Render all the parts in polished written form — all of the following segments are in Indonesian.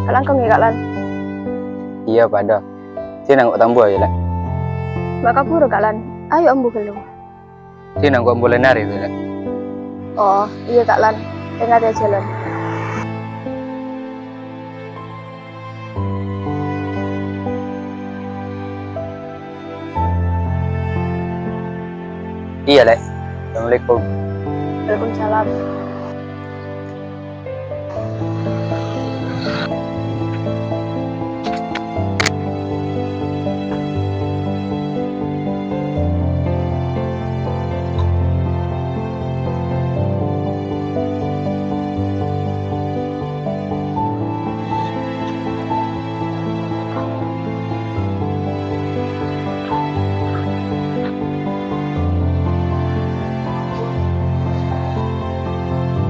Kalan kau nggak kalan? Iya pada. Sini nggak tambuh ya lah. Maka puru kalan. Ayo ambu kelu. Sini nggak boleh nari ya lah. Oh iya kalan. Tengah ada jalan. Iya lah. Assalamualaikum. Waalaikumsalam.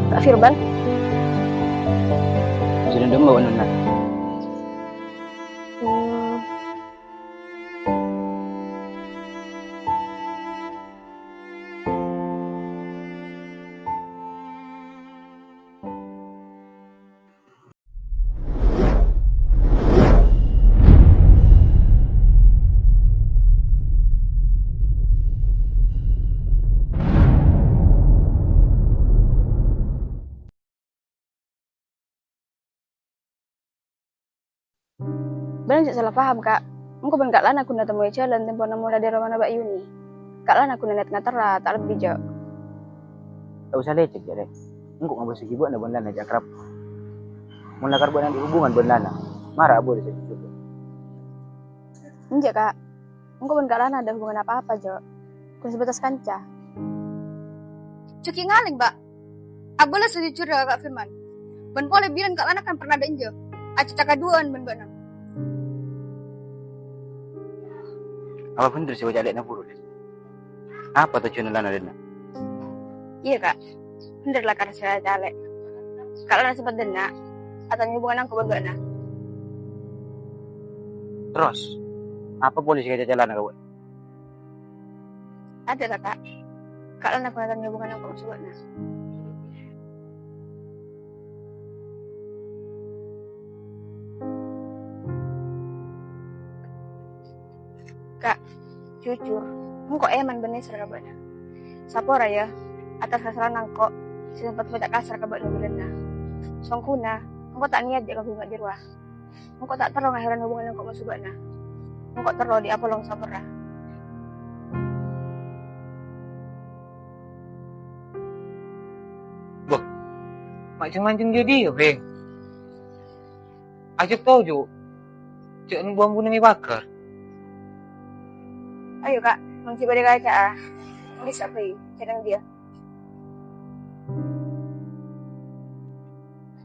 Kak Firman, Sudah demo nuna. hmm, benar tidak salah paham kak. Engkau ben kak lan aku nak temui jalan tempo namu dari mana Mbak Yuni. Kak lan aku net ngatera tak lebih jauh. Tak usah lecek ya deh. Enggak nggak boleh sibuk nak benar aja kerap. Mun lakar buat nanti hubungan benar. Marah boleh sih. Enggak kak. Engkau ben kak lan ada hubungan apa-apa jo. Kun sebatas kanca. Cuki ngaling mbak. Abola sejujurnya kak Firman. Ben boleh bilang kak lan akan pernah benjo. Aci cakaduan ben benar. Apa bener sih wajah lekna puru deh. Apa tujuan lana dena? Iya kak. Bener lah karena saya calek. Kak lan sempat dena. Atau hubungan aku ben benar. Terus apa polisi kaca jalan kau? Ada lah kak. Kak lan aku natanya hubungan aku coba nah. Kak, jujur, engkau eman bener serga bana. Sapora ya, atas kesalahan engkau, sempat tidak kasar ke bana bilena. Songkuna, engkau tak niat jaga hubungan di ruah. Engkau tak terlalu ngahiran hubungan engkau masuk bana. Engkau terlalu di apa long sapora. Macam-macam dia, Bang. Ajak tahu jo. Cek buang guna ni bakar. Ayo kak, mengcoba dia kaca ah. Bisa apa cadang dia.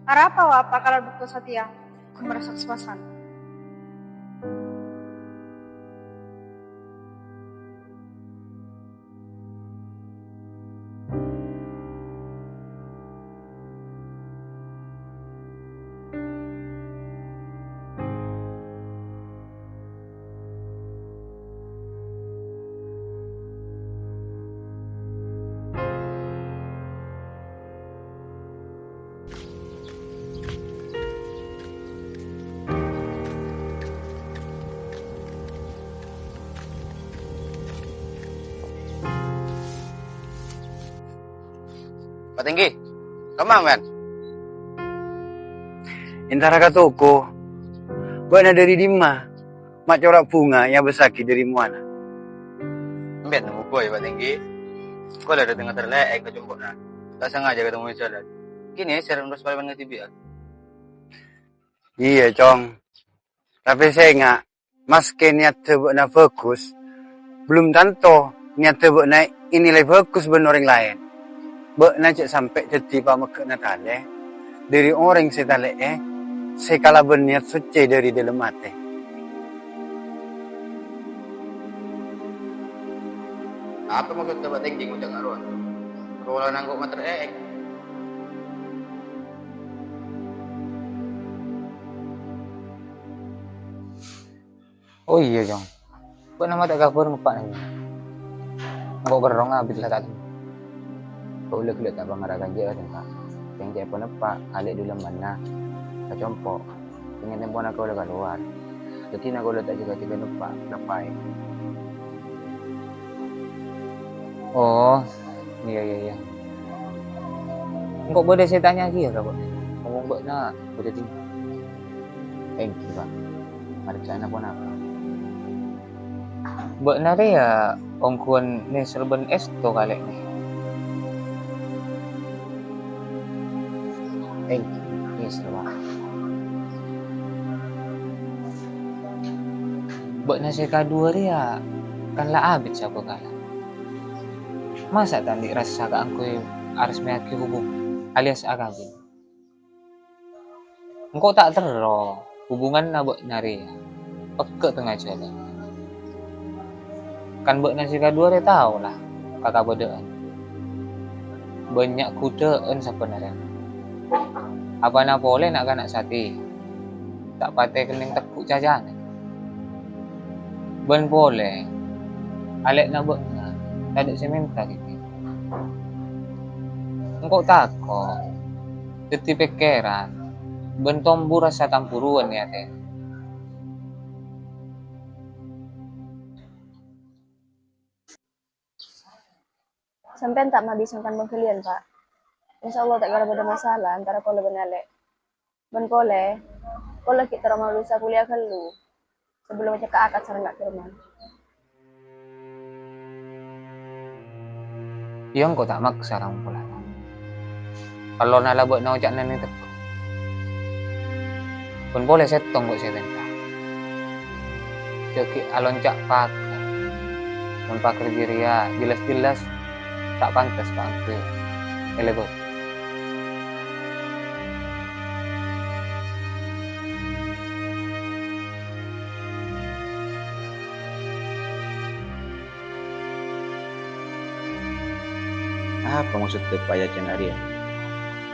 Arah apa wa apa kalau betul Satya? Aku merasa kesepasan. Pak Tinggi, kemana men? Intara katoko. Bana dari Dima. Mak corak bunga yang besaki dari Muana. Mbak nemu boy Pak Tinggi. Kau ada tengah terlek ke jombok nah. Tak sengaja ketemu di jalan. Gini saya harus balik ngerti biar. Iya, Cong. Tapi saya nggak. Mas ke niat tebuk na fokus. Belum tentu niat tebuk na inilai fokus ben orang lain. Bek na cek sampai jadi pamek na tale. Dari orang saya tale saya kalah berniat suci dari dalam hati. Apa maksud Pak Tinggi ngucap ngaruan? Kalau nanggok mater Oh iya Jong, kok nama tak kabar ngepak nih? Kok gerong habis lah tadi. Kau boleh kulit tak bangarakan je kan tak? Yang dia pun nepak, alik dulu mana? Kecompok. pengen tempoh nak udah keluar. Jadi nak udah tak jaga lupa lepai. Oh, iya. Engkau boleh saya tanya lagi ya, Kak? Ngomong buat nak, boleh tinggal. Thank you, Pak. Marcana pun apa? Buat nari ya, ongkuan ni serban esto kali ni. Thank you. Yes, Pak. Buat nasi kedua dia, kan lah abis siapa kala. Masa tadi rasa kak angkui harus meyaki hubung alias agagin. Engkau tak terro hubungan na buat nari ya. Peke tengah jalan. Kan buat nasi kedua dia tahu lah kakak bedaan. Banyak kudaan sebenarnya. Apa na boleh nak kanak sati. Tak pakai kening tekuk jajan. Ben boleh. Alek na buat na. Tak ada seminta gitu. Engkau takut. Jadi pikiran. Bentombu rasa tampuruan ya teh. Sampai tak menghabiskan bang kalian, Pak. Insya Allah tak ada masalah antara kau dan Alek. Ben boleh. Kalau kita mau lulus kuliah kelu. Sebelum cekak akad sarang gak firman. Iya engkau tak maksa orang pula. Kalau nala buat nak ojak nenek tepuk. Pun boleh setong buat saya tentang. Ceki alon cak pakai. Pun pakai diri ya. Jelas-jelas tak pantas Pak Angke. Elebot. Apa maksud Pak Yacan Arya?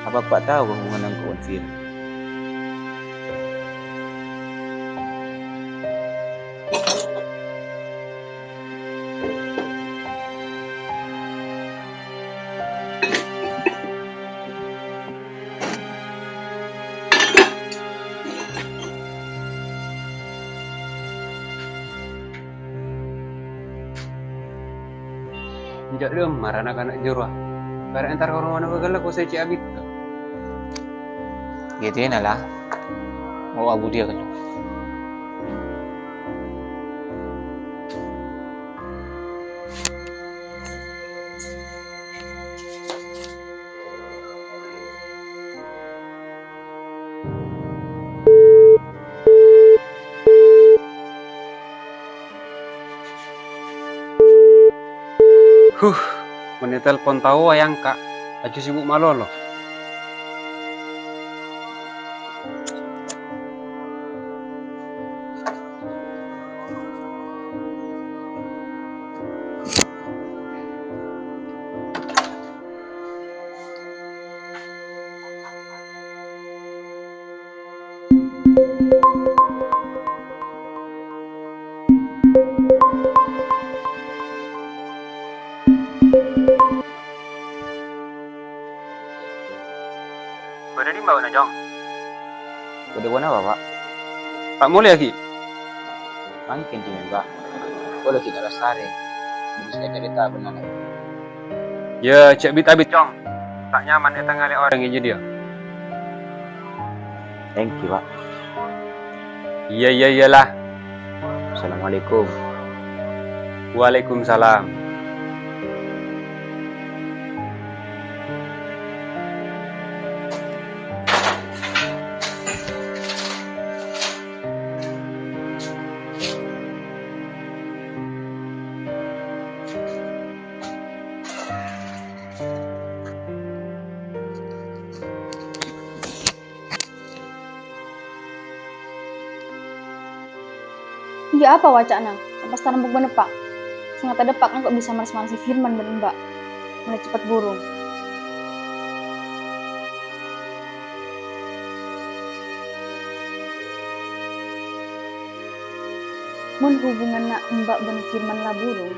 Apa Pak tahu hubungan engkau dengan Fira? Tidak lemah anak-anak jurah. Karena entar orang mana bagala ko saya cik abit. Gitu ya lah. Mau abu dia kan. Mana telepon tahu ayang kak. Aja sibuk malolo. Berada di bawah Najong. Udah buat apa Pak? Pak mulai lagi. Mungkin di Mbak. Boleh kita lestari. Bisa cerita benar. Ya cek bit abit cong. Tak nyaman di tengah orang ini dia. Thank you Pak. Iyalah. Assalamualaikum. Waalaikumsalam. Ya apa wacana? Lepas tanam buk benepak. Sangat depak kan kok bisa manas-manas si Firman ben Mbak. Mulai cepat burung. Mun hubungan nak Mbak ben Firman lah burung.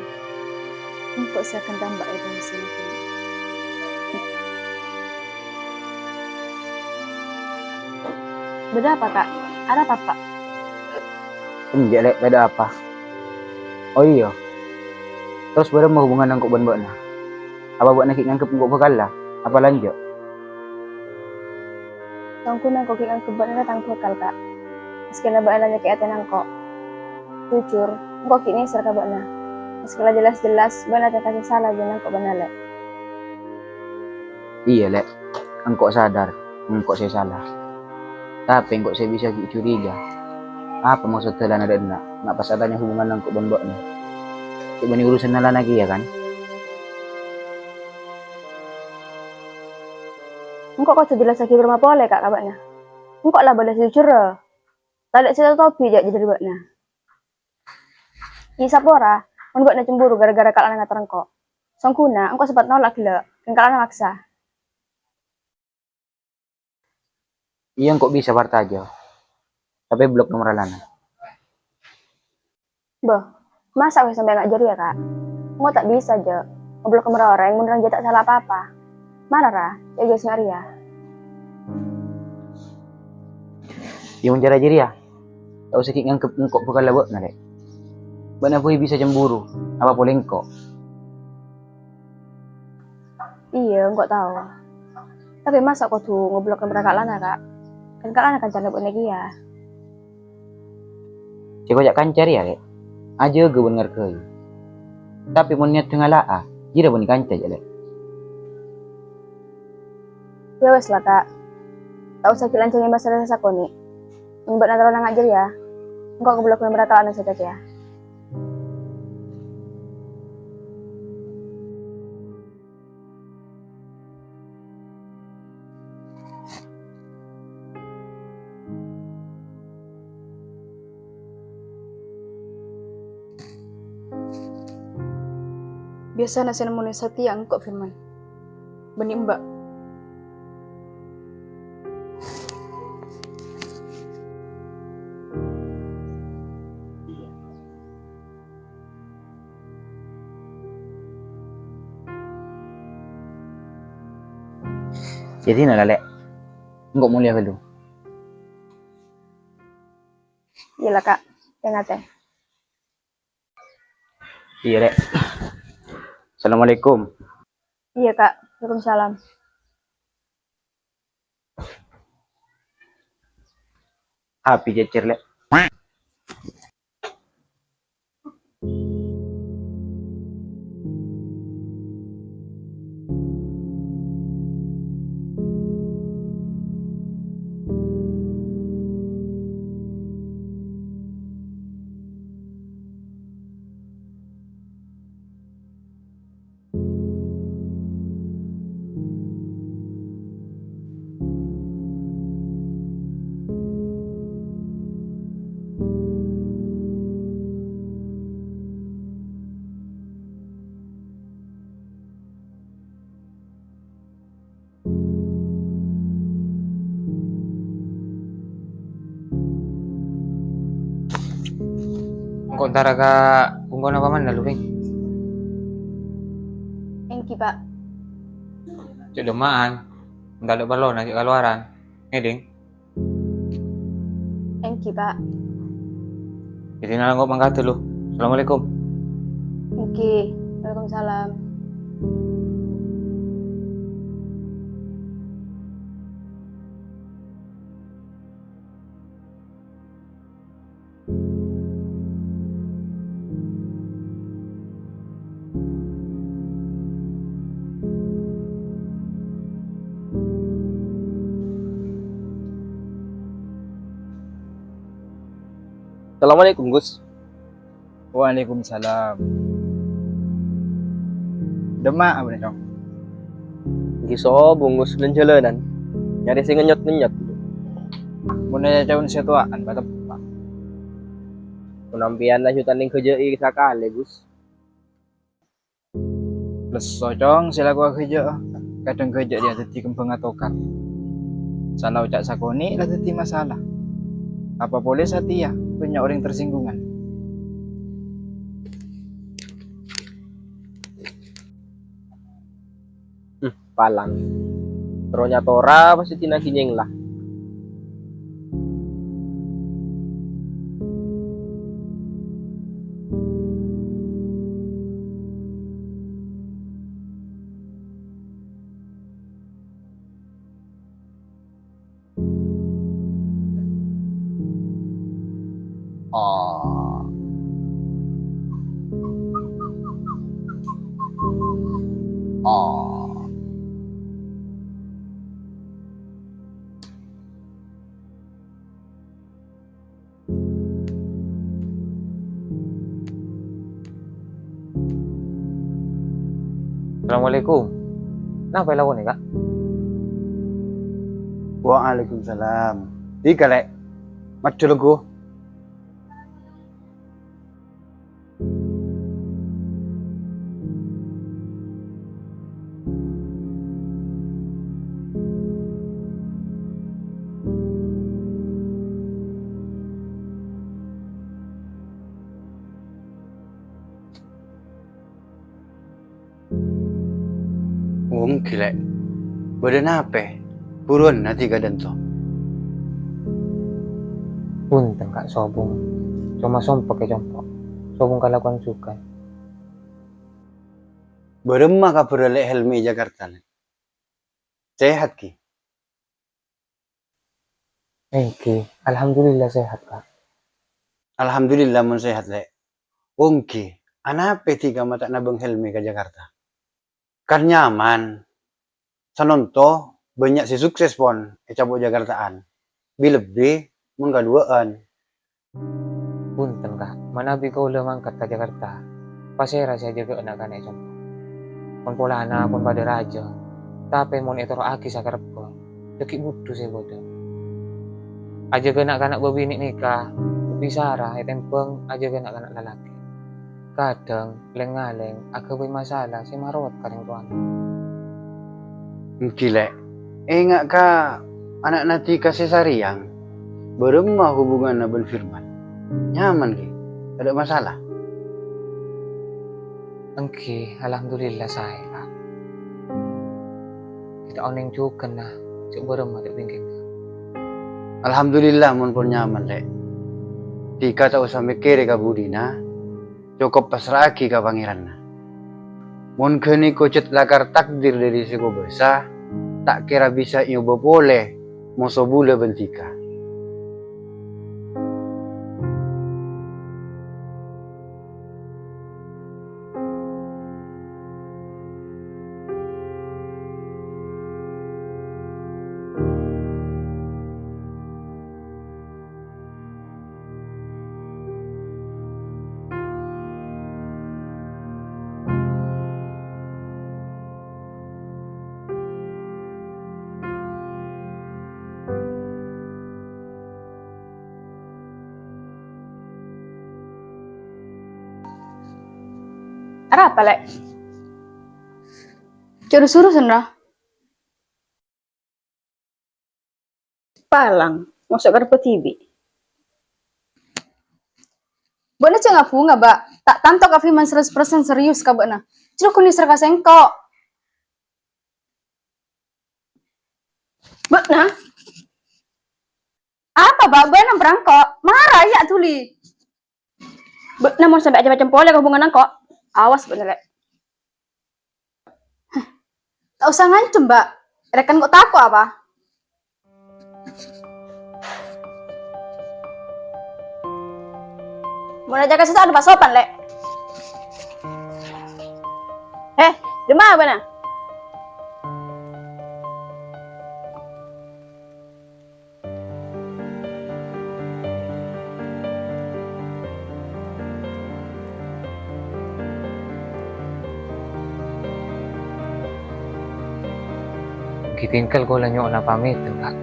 Untuk saya akan tambah emosi lagi. Beda apa kak? Ada apa, Pak? Enggak, Lek, beda apa? Oh iya, terus berapa hubungan angkut ban bakna? Apa buat nak ngangkep angkut bekal lah? Apa lanjut? Songkuna kok kikang kebun datang bekal, Kak. Meski nabak nanya ke ate nangko. Jujur, kok kini ser kabakna. Meski lah jelas-jelas bana kasih salah jangan kok banale. Iya, Lek, angkut sadar, angkut saya salah. Tapi angkut saya bisa curiga. Apa maksud telan ada nak pas adanya hubungan angkut ban bakna? Coba ni urusan nalan lagi ya kan? Engkau kok jelas lagi berma boleh, Kak, kabakna. Engkau lah boleh jujur. Tadi saya topi jadi bakna. Isa pora, engkau na cemburu gara-gara kalana ngatarang kok. Songkuna, engkau sempat nolak gila, dan kalana maksa. Iya kok bisa partajo. Tapi blok nomor lana. Boh, masa aku sampai nggak jadi ya, Kak? Engkau tak bisa aja. Ngobrol ke orang yang beneran dia tak salah apa-apa. Mana Ra? Ya guys Maria. Yang menjara diri ya. Tak usah ngangkep engkau bekal lawak na, Lek. Bana boleh bisa cemburu. Apa boleh engkau? Iya, engkau tahu. Tapi masa aku tuh ngobrol ke mereka lana, Kak? Kan Kak lana kan canda buat ya. Cik jak kancar ya, Lek. Aja gue bener ke. Tapi mau niat tengah laa, jira bani kancar ya, Lek. Ya wes lah, Kak. Tak usah kilancangin bahasa rasa koni. Mbak Natala nang ajar ya. Engkau ngobrol ke mereka lana saja ya. Biasa nasi nemuin setia engkau Firman. Benih Mbak. Jadi nak Lek. Engkau mulia dulu. Iya lah, Kak. Jangan teh. Iya, Lek. Assalamualaikum. Iya, Kak. Waalaikumsalam. Api jecer, Lek. Engkau antara ka engkau napa man lalu ring. Thank you, Pak. Cuk demaan. Enggak ada perlu nak keluaran. Ngeding. Thank you, Pak. Jadi nang engkau mangkat dulu. Assalamualaikum. Thank you. Waalaikumsalam. Assalamualaikum Gus. Waalaikumsalam. Demak apa nih, Cong? Giso bungus dan jalanan. Nyari sing ngenyot-ngenyot. Mun caun setuaan batep. Penampian lanjutan ning kerja sakale Gus. Leso, Cong, sila gua kerja. Kadang kerja dia dadi kembang atokar. Salah ucap sakoni lah dadi masalah. Apa boleh Satya punya orang tersinggungan? Palang. Tronya tora pasti tina kinyeng lah. Oh. Oh. Assalamualaikum. Kenapa lawan nih, Kak? Waalaikumsalam. Di kalek macu lagu. Wong kilek. Badan apa? Buruan nanti gadan to. Punten Kak Sobung. Cuma sompok ya compok. Sobung kalakuan suka. Beremah ka berelek Helmi Jakarta. Sehat ki. Ki, alhamdulillah sehat Kak. Alhamdulillah mun sehat lek. Wong ki, anape tiga mata nabeng Helmi ke Jakarta. Kan nyaman. Sanonto banyak si sukses pon cabut Jakartaan. Lebih mun kaduaan. Punten Kak, mana bi kau mangkat ke Jakarta. Pasera saya jaga anak-anak compok. Pun pola anak pun pada raja. Tapi mun itu aki sakarep ko. Deki butuh saya bodoh. Aja anak-anak babini nikah. Bisara, tempeng aja anak-anak lalaki. Kadang lengaleng agak masalah si marot kadang tuan. Gile. Enggak ka anak nanti kasih sariang. Beremah hubungan Ben Firman. Nyaman ki. Ada masalah. Engki, alhamdulillah saya Kak. Kita oneng juga nah. Cuk berem ada bingking. Alhamdulillah mun pun nyaman lek. Tika tak usah mikir ka budina. Cukup pasraki ka pangeranna. Mun kini kucut lakar takdir dari si besar, tak kira bisa nyoba boleh moso bula bentika. Ara apa lek? Suruh-suruh senra. Palang, masuk ke TV. Bona ceng aku nggak ba? Tak tanto ka Firman 100% serius ka na. Cuma kunis serka sengko. Ba na? Apa ba? Ba nang berangkok? Marah ya tuli. Ba na mau sampai aja macam pole hubungan kok. Awas bener lek. Tak usah ngancem, Mbak. Rekan kok takut apa? Mau jaga sesuatu ada sopan, lek. Di mana? Kitingkal ko lang yung na pamit, Kak.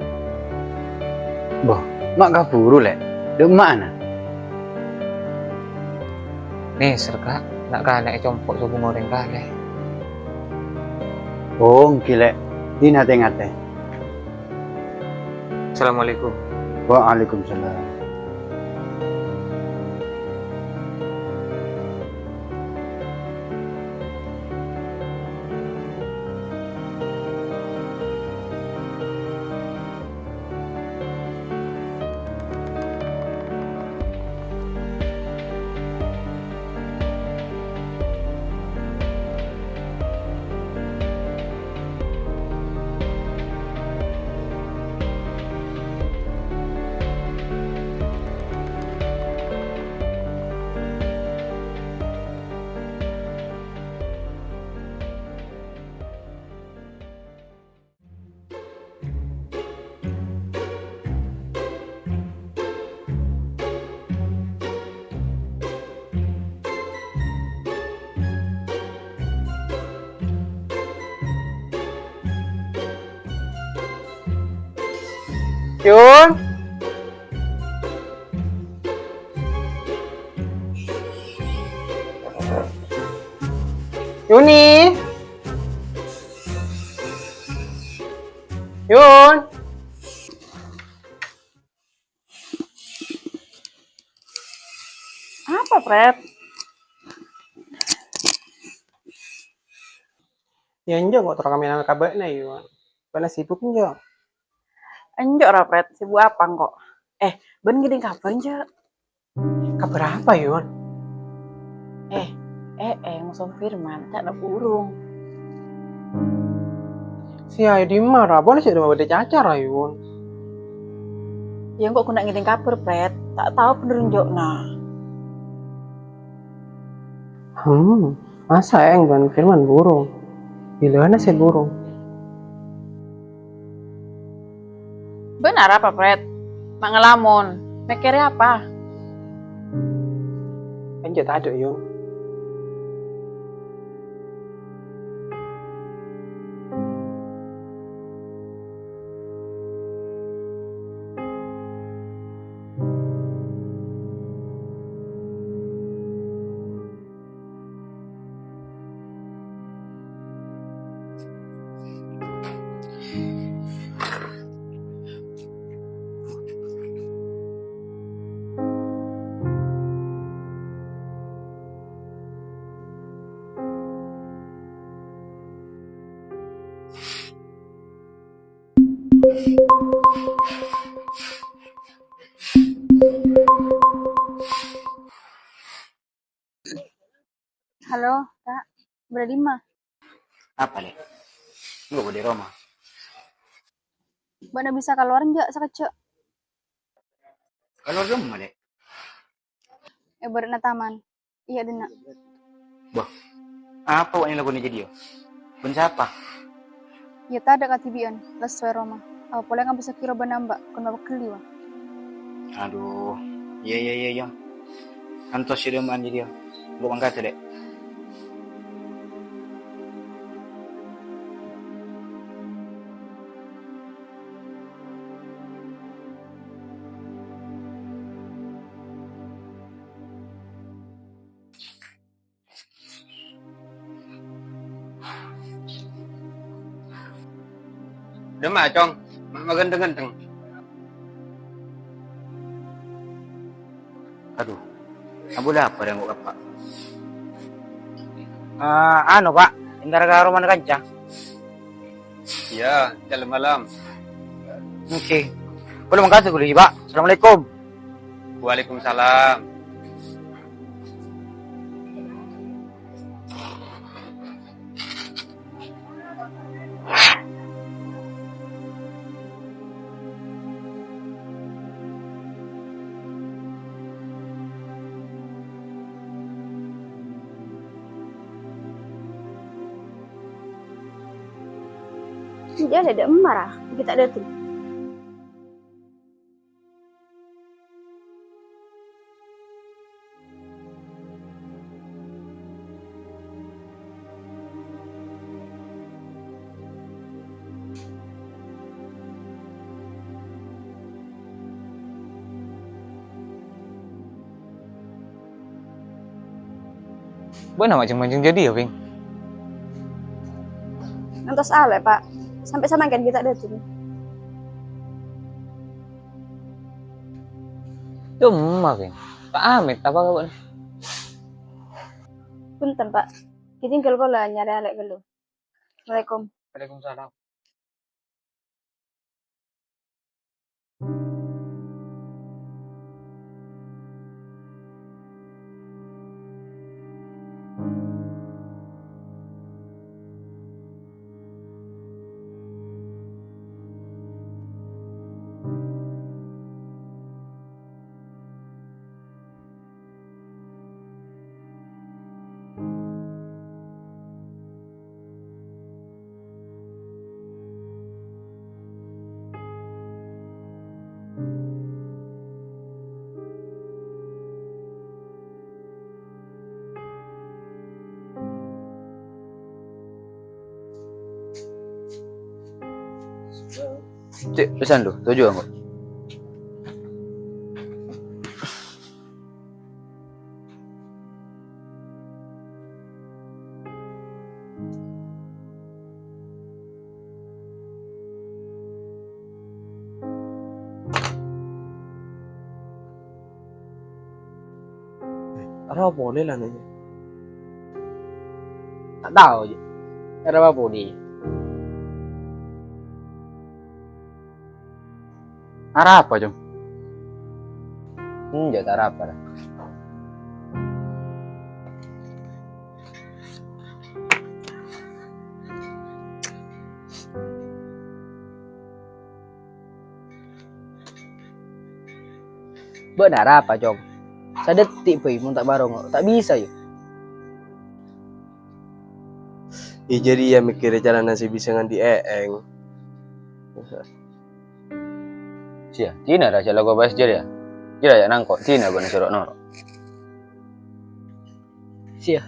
Boh, mak kapuru lek. Dek mana? Nih, Kak. Nak ka na icompok subong orang kale. Oh, gile. Di ngate-ngate. Assalamualaikum. Waalaikumsalam. Yun. Yuni. Yun. Apa, Pret? Ya enjo kok terus kami nama kabar na yun. Karena sibuk enjo. Enjok ra, Pret. Sibuk apa kok? Ben gini kapan, Cak? Kabar apa yun? Musuh Firman, Cak ada burung. Si Aidi marah, boleh sih udah cacar ayun. Ya kok kena ngirim kabar, Pret. Tak tahu bener enjok nah. Masa yang ban Firman burung? Bila sih burung? Benar apa, Pret? Mak ngelamun. Mikirnya apa? Enjo tak ada yun. Halo, Kak. Berada di mana? Apa, Le? Lu di Roma. Mbak bisa keluar enggak sekecil? Kalau rumah, Le. Berada taman. Iya, Dina. Wah, apa wak yang lagu ni jadi yo? Ben siapa? Ya tak ada katibian. Lesuai Roma. Apa boleh nggak bisa kira benambak? Kena bekeli wah. Aduh, iya. Antos si rumah jadi yo. Bukan kata, Dek. Udah mah, Cong. Magandang-gandang. Aduh, abu lapar yang gua Pak. Anu, Pak. Indara ke rumah kanca. Iya, jalan malam. Oke. Boleh mengkata dulu, Pak. Assalamualaikum. Waalaikumsalam. Dia ada marah. Kita ada tuh. Benar macam-macam jadi ya, Bing. Nantos ale, Pak. Sampai sama kan kita ada tuh. Cuma, Bing. Pak Amit, apa kabar? Punten, Pak. Kita tinggal kola nyari alek dulu. Assalamualaikum. Waalaikumsalam. Cik, pesan lu, tujuan kok. Ada apa boleh lah nanya. Tak tahu je. Ada apa dia? Arah apa, Jom? Enggak tak apa lah. Benar apa, Jom? Sadetik pe mun tak barong, tak bisa ya. Jadi ya mikirnya jalan nasi bisa nganti eeng. Sia, Tina raja lagu bahas jadi ya. Jadi ya nangkok Tina bener sorok noro. Sia.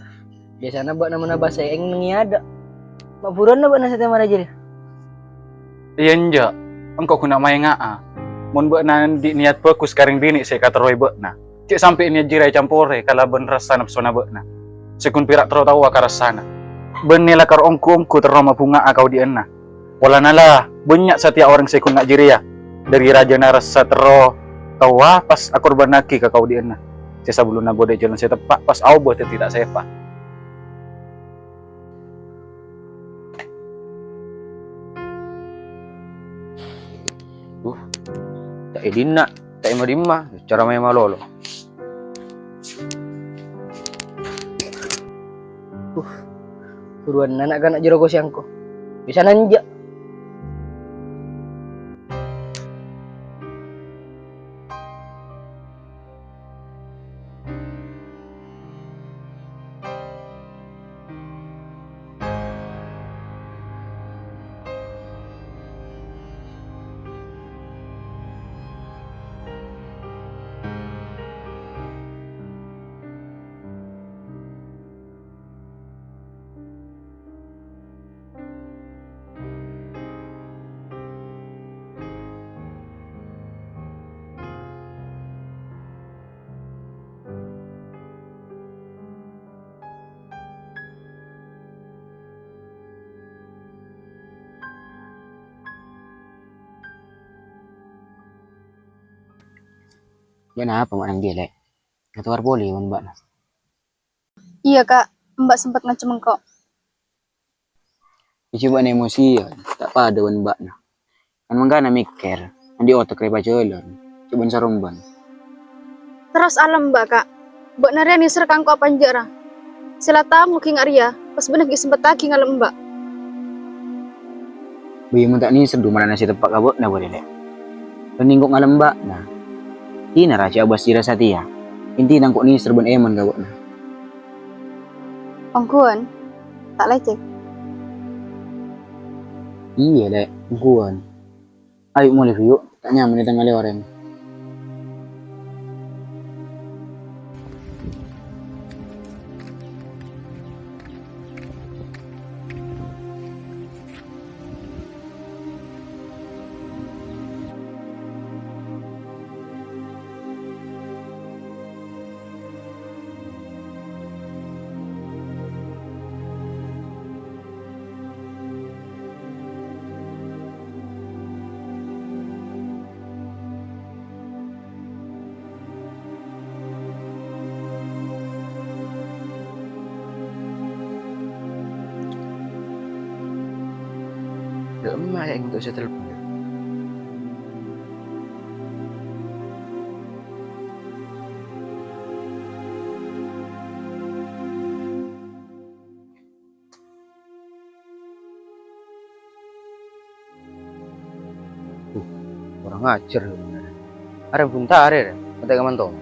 Biasanya buat nama bahasa eng nengi ada. Mak buron na buat nasi temara jadi. Iya enggak. Engkau kuna main ngaa. Mun beuna di niat fokus karing bini saya kata roy beuna. Cik sampai niat jirai campore kala ben rasa nafsuna beuna. Sekun pirak tero tahu akarasana. Benela kar ongku teroma bunga akau di ena. Wala nala banyak setiap orang sekun nak jiria. Dari raja narasa tero tawa pas akur banaki ke kau di ena. Saya sebelum nabode jalan saya tepak pas au buat tidak sepa. Tak edina, tak ima cara main malolo. Turuan anak kanak jero siangko. Bisa nanja. Jangan apa mak nang dia lek. Ngatawar boleh wan mbak. Iya kak, mbak sempat ngacem engkau. Coba emosi ya, tak pada wan mbak na. Kan manggana mikir, andi otak repa jalan. Coba sarumban. Terus alam mbak kak, mbak naria nisir kangko apa njara. Sila tamu king Arya, pas bener sempat lagi ngalem mbak. Bayi mun tak ni sedu mana nasi tepak kabut na boleh lek. Pening kok ngalem mbak na. Tina raja abas dira satia. Inti nang kok ni serben eman kabut na. Ongkuan, tak lecek. Iya lek, kuan. Ayo mulai yuk, tak nyaman di tengah orang. Udah emak yang untuk saya telepon. Orang ngajar bener. Are bentar ya, mata kaman tong.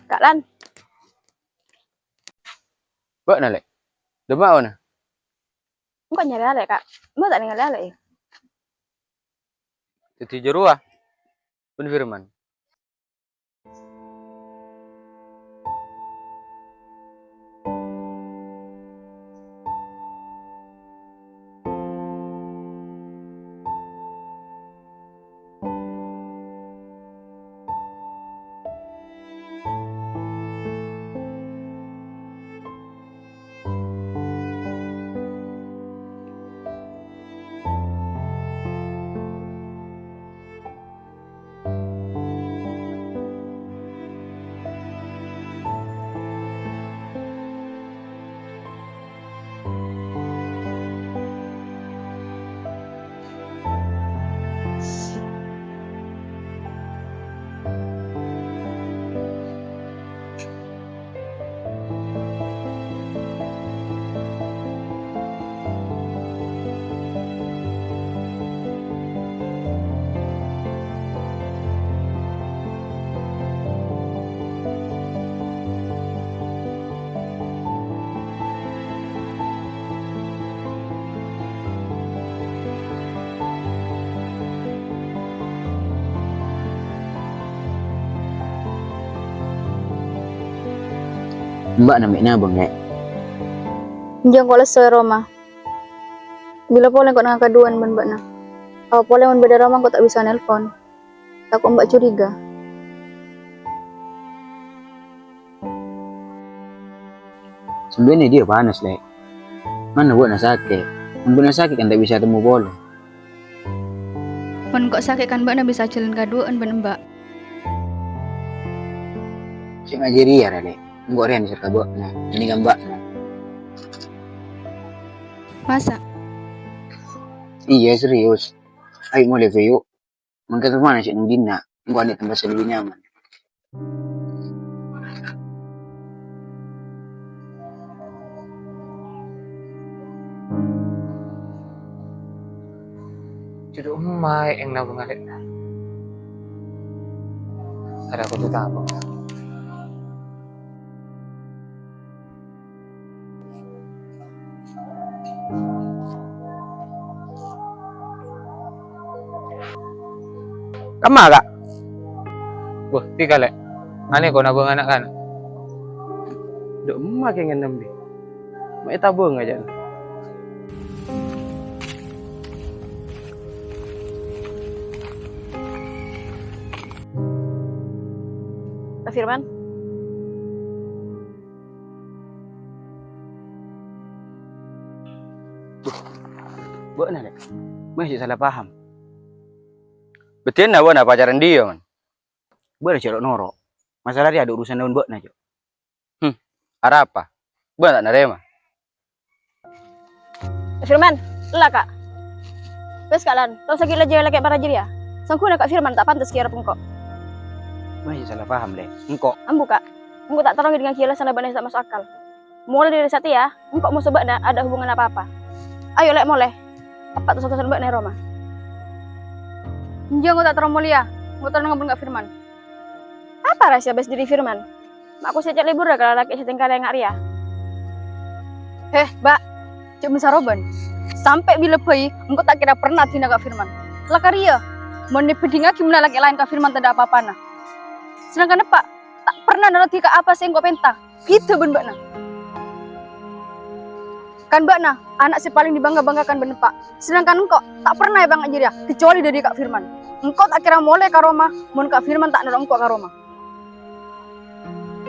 Kak Lan, Mbak nalek. Demak mana? engkau nyari ale kak. Mbak tak ningali ale ya. Titi jeruah. Pun firman. Mbak na may nabang lek. Diyan ko alas sa Roma. Bila po lang ko nakakaduan man ba na. Ako po lang man beda Roma ko tak bisa nelpon. Takut mbak curiga. Sebenarnya dia panas lek. Mana buat na sakit. Mun buat na sakit kan tak bisa temu boleh. Man kok sakit kan mbak na bisa jalan kaduan ben mbak. Si ngajari ya lek. Enggak rian serta buat na. Ini kan mbak na. Masa? Iya serius. Ayo mulai yuk. Mungkin mana sih nungguin nak. Enggak ada tempat lebih nyaman. Jodoh mai yang nabung ngalit na. Ada aku tuh tahu. Kama kak? Wah, tiga lek. Aneh kau nabung anak kan? Dok emak yang ngendam deh. Mak tabung aja. Pak Firman? Buat na lek. Masih salah paham. Betul na buat pacaran dia man. Buat cerok norok. Masalah dia ada urusan daun buat na jo. Ada apa? Buat tak nerema. Pak Firman, lah kak. Wes kalian, tau sakit aja lagi para jiri ya. Sangkuna Kak Firman tak pantas kira pun kok. Masih salah paham deh. Engkau. Ambu kak, engkau tak terang dengan kiasan abang tak masuk akal. Mulai dari saat ya, engkau mau sebab ada hubungan apa-apa. Ayo lek mulai. Apa tuh satu-satu mbak nih Roma? Jangan tak terang mulia, engkau terang ngobrol Kak Firman. Apa rahasia bes diri Firman? Mak aku sejak libur dah kalau laki setingkar yang Ria. Mbak, cek mensaroban. Sampai bila pergi, engkau tak kira pernah tindak Kak Firman. Laka Ria, menipedinga gimana laki lain Kak Firman tidak apa-apa nah. Sedangkan Pak, tak pernah nanti ke apa sih engkau pentang. Gitu ben Mbak nah. Kan Mbak nah, anak si paling dibangga-banggakan ben Pak. Sedangkan engkau tak pernah ya Bang Ajiria, kecuali dari Kak Firman. Engkau tak kira mulai ke Roma, mun Kak Firman tak nolong engkau ke Roma.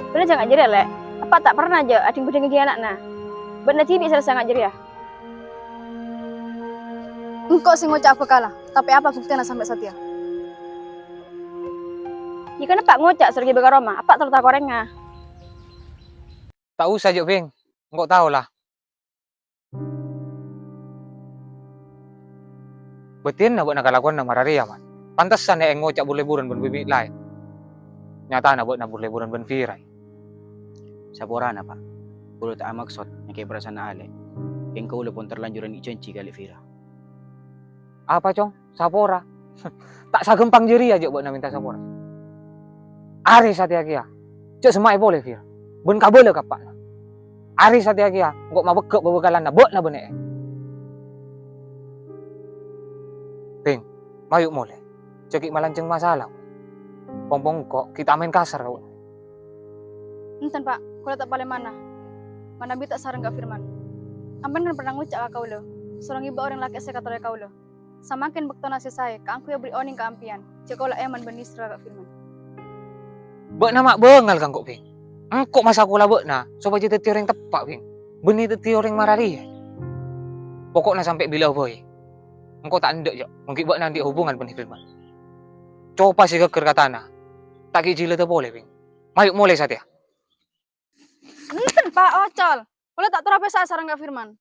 Bener jangan Ajiria lek. Apa tak pernah aja ading bedeng ke anak nah. Bener cibi selesai Ajiria. Engkau sing ngocak aku kalah, tapi apa buktinya sampai saat ya? Ya kan Pak ngocak sergi bega Roma, apa terletak gorengnya? Tak usah jo Bing. Engkau tahu lah. Betin na buat nak lakukan na mararia man. Pantasan na yang ngocak berleburan ben bibi lain. Nyata na buat na berleburan ben virai. Saporana pak. Kulo tak maksud nyakay perasaan na ale. Yang kau pun terlanjuran icenci kali Vira. Apa cong? Sapora. Tak sagempang jeri aja buat na minta sapora. Ari satia kia. Cek semai boleh Vira. Ben kabel kapak. Ari satia kia. Engkau mabekek bebekalan na buat na benek. Bing, mayuk mulai. Cekik malanceng masalah. Pompong kok kita main kasar kau. Enten Pak, kalau tak paling mana? Mana bi tak sarang Kak Firman. Ampan kan pernah ngucap kau lo. Seorang ibu orang laki saya kata kau lo. Samakin bekto nasi saya, kangku ya beri oning ke ampian. Cekola eman benisra Kak Firman. Bek nama bengal kang kok Bing. Engkau masa aku lah bek na. Sobat jadi orang tepak Bing. Benih teti orang marari. Pokoknya sampai bila boy. Engkau tak ndek jo. Mungkin bek nanti hubungan benih Firman. Coba sih keker katana. Tak kijile tu boleh Bing. Mayuk mulai saat ya. Enten Pak, ocol. Kalau tak terapa saya sarang Kak Firman.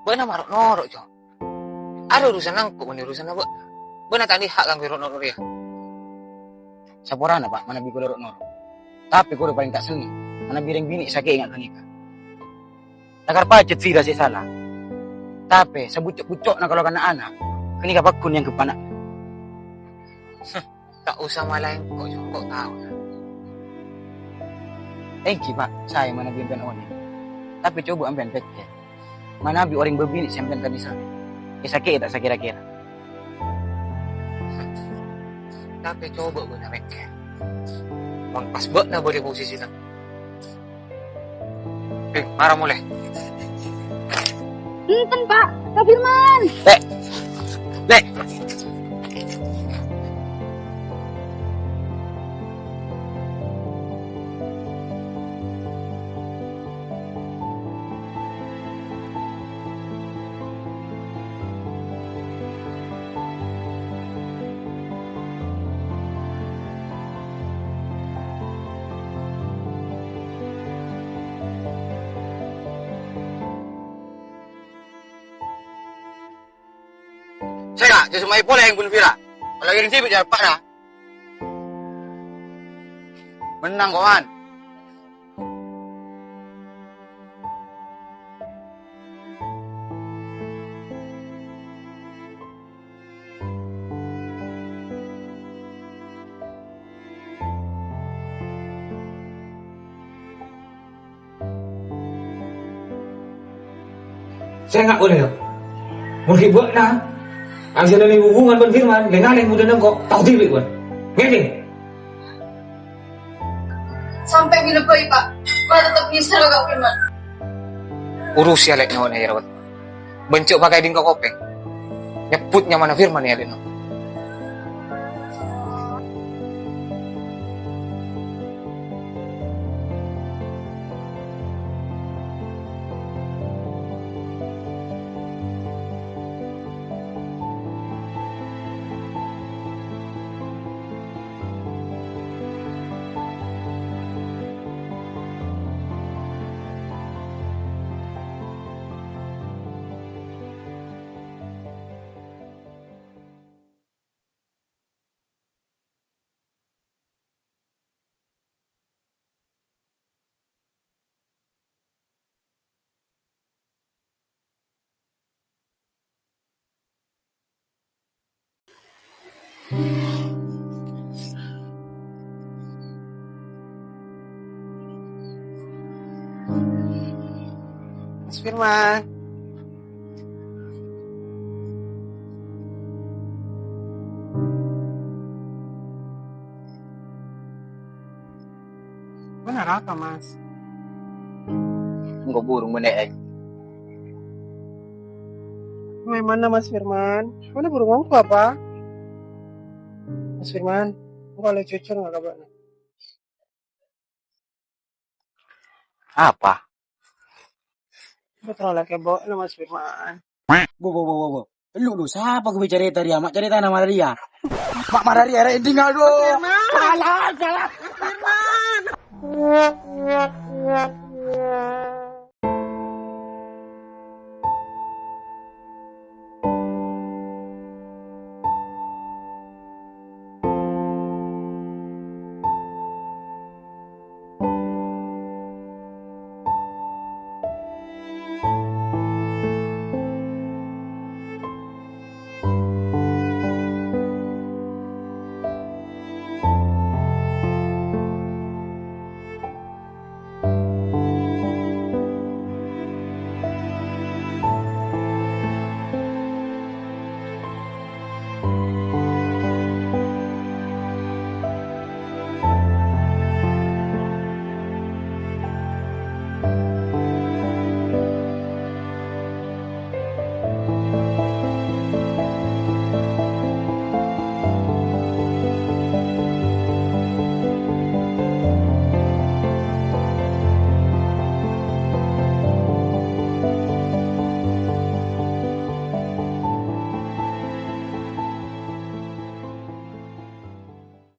Bek nama norok jo. Ada urusan angkuk benih urusan apa? Benar tadi hak kang Firman norok ya. Saporana pak. Mana bi kulo norok. Tapi kulo paling tak seneng. Mana bireng bini sakit ingat nikah. Takar pacet Vira sih salah. Tapi sebucok-bucok na kalau kena anak. Kini kapakun yang kepanak. Tak usah malahin kok jo. Kok tahu. Pak, saya mana bimbang oni. Tapi coba ambil pikir. Mana bi orang berbini sampai tadi sana. Sakit tak saya kira-kira. Tapi coba gue namanya. Bang pas bek na boleh posisi na. Marah mulai. Enten Pak, Kak Firman. Lek. Saya nggak, jadi semai boleh yang bunuh Vira. Kalau yang sibuk jangan Pak dah. Menang kawan. Saya nggak boleh dong. Mungkin buat nah, ang jalan hubungan dengan Firman, lengaling muda nang kok tahu tilik buat. Gini. Sampai bila kau Pak, kau tetap bisa Kak Firman. Urus ya lek nawan ya rawat. Bencok pakai dingko kopeng. Nyebutnya mana Firman ya Leno. Mas Firman. Benar apa, Mas? Enggak burung meneek. Mana Mas Firman? Mana burung apa? Mas Firman, kalau cucur nggak kabarnya? Apa? Betul lah kebo, Mas Firman. Bo. Lu siapa gue cerita dia? Mak cerita nama dia. Mak marah dia, tinggal dulu. Salah. Firman.